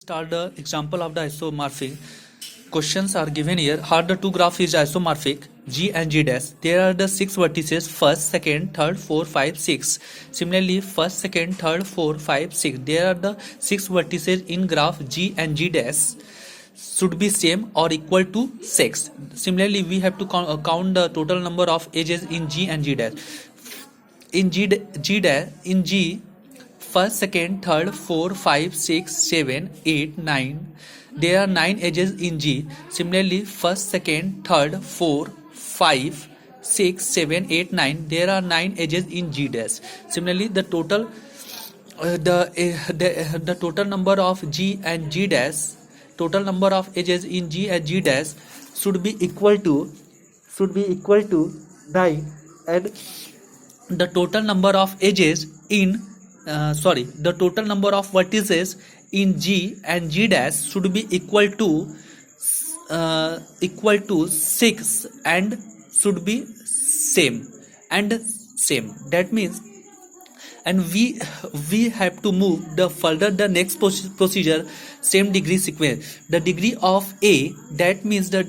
Start the example of the isomorphic. Questions are given here. How the two graph is isomorphic, G and G dash. There are the six vertices, first, second, third, four, five, six. Similarly, first, second, third, four, five, six. There are the six vertices in graph G and G dash should be same or equal to 6. Similarly, we have to count the total number of edges in G and G dash. In G, first, second, third, 4, 5, 6, 7, 8, 9. There are 9 edges in G. Similarly, first, second, third, 4, 5, 6, 7, 8, 9. There are 9 edges in G dash. Similarly, the total number of G and G dash, total number of edges in G and G dash should be equal to 9, and the total number of edges in the total number of vertices in G and G dash should be equal to 6 and should be same. That means, and we have to move the further the next procedure, same degree sequence. The degree of A, that means that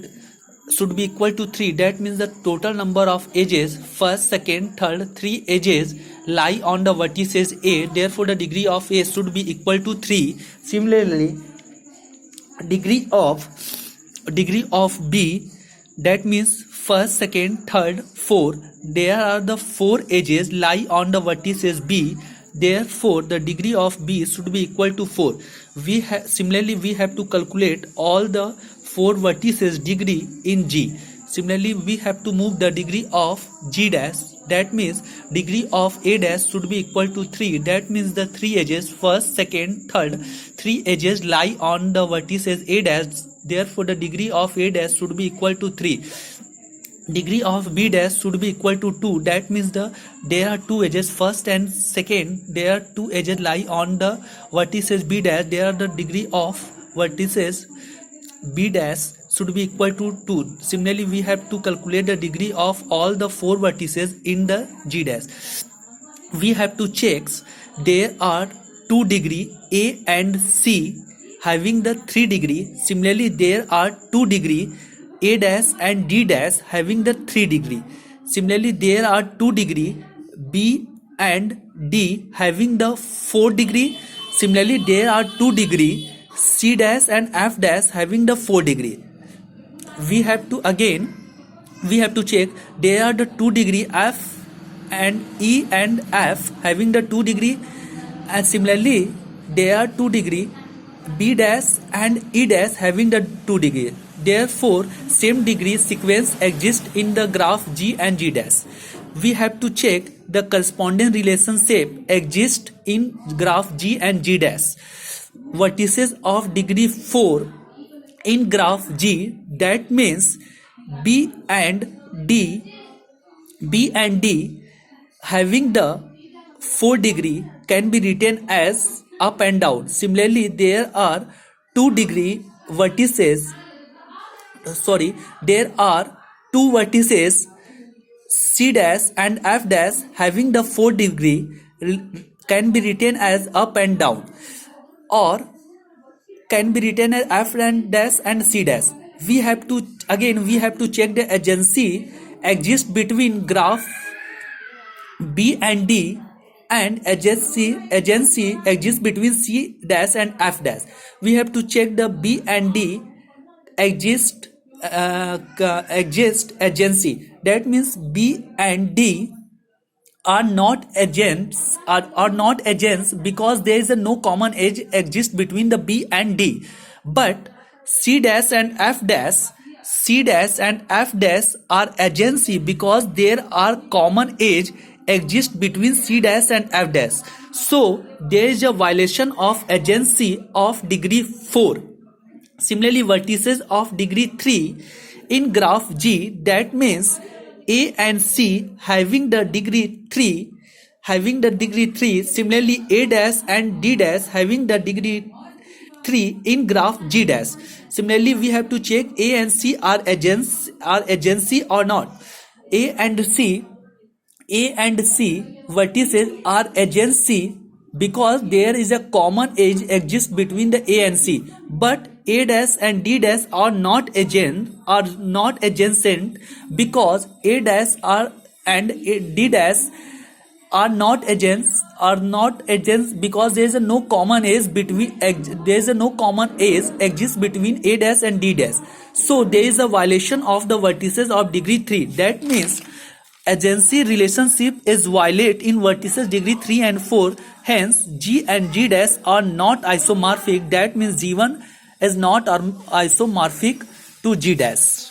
should be equal to 3. That means the total number of edges, first, second, third, 3 edges lie on the vertices A. Therefore, the degree of A should be equal to 3. Similarly, degree of B, that means first, second, third, 4. There are the 4 edges lie on the vertices B. Therefore, the degree of B should be equal to 4. Similarly, we have to calculate all the 4 vertices degree in G. Similarly, we have to move the degree of G dash. That means degree of A dash should be equal to 3. That means the 3 edges, first, second, third, 3 edges lie on the vertices A dash. Therefore, the degree of A dash should be equal to 3. Degree of B dash should be equal to 2. That means there are 2 edges, first and second. There are 2 edges lie on the vertices B dash. There are the degree of vertices B dash should be equal to 2. Similarly, we have to calculate the degree of all the 4 vertices in the G dash. We have to check there are 2 degree A and C having the 3 degree. Similarly, there are 2 degree A dash and D dash having the 3 degree. Similarly, there are 2 degree B and D having the 4 degree. Similarly, there are 2 degree C dash and F dash having the 4 degree. We have to check there are the 2 degree F and E and F having the 2 degree, and similarly there are 2 degree B dash and E dash having the 2 degree. Therefore, same degree sequence exists in the graph G and G dash. We have to check the corresponding relationship exists in graph G and G dash. Vertices of degree 4 in graph G, that means B and D having the 4 degree can be written as up and down. Similarly, there are 2 degree vertices, there are 2 vertices C dash and F dash having the 4 degree can be written as up and down, or can be written as F and dash and C dash. We have to check the adjacency exists between graph B and D, and adjacency exists between C dash and F dash. We have to check the B and D exist adjacency. That means B and D are not adjacents because there is no common edge exists between the B and D. But C dash and F dash are adjacency because there are common edge exist between C dash and F dash. So there is a violation of adjacency of degree 4. Similarly, vertices of degree 3 in graph G, that means A and C having the degree 3. Similarly, A dash and D dash having the degree 3 in graph G dash. Similarly, we have to check A and C are adjacency or not. A and C vertices are adjacency because there is a common edge exists between the A and C, but A dash and D dash are not adjacent because A dash D dash are not adjacent because there is a no common edge exists between A dash and D dash. So there is a violation of the vertices of degree 3. That means adjacency relationship is violated in vertices degree 3 and 4. Hence G and G dash are not isomorphic. That means G1 is not isomorphic to G dash.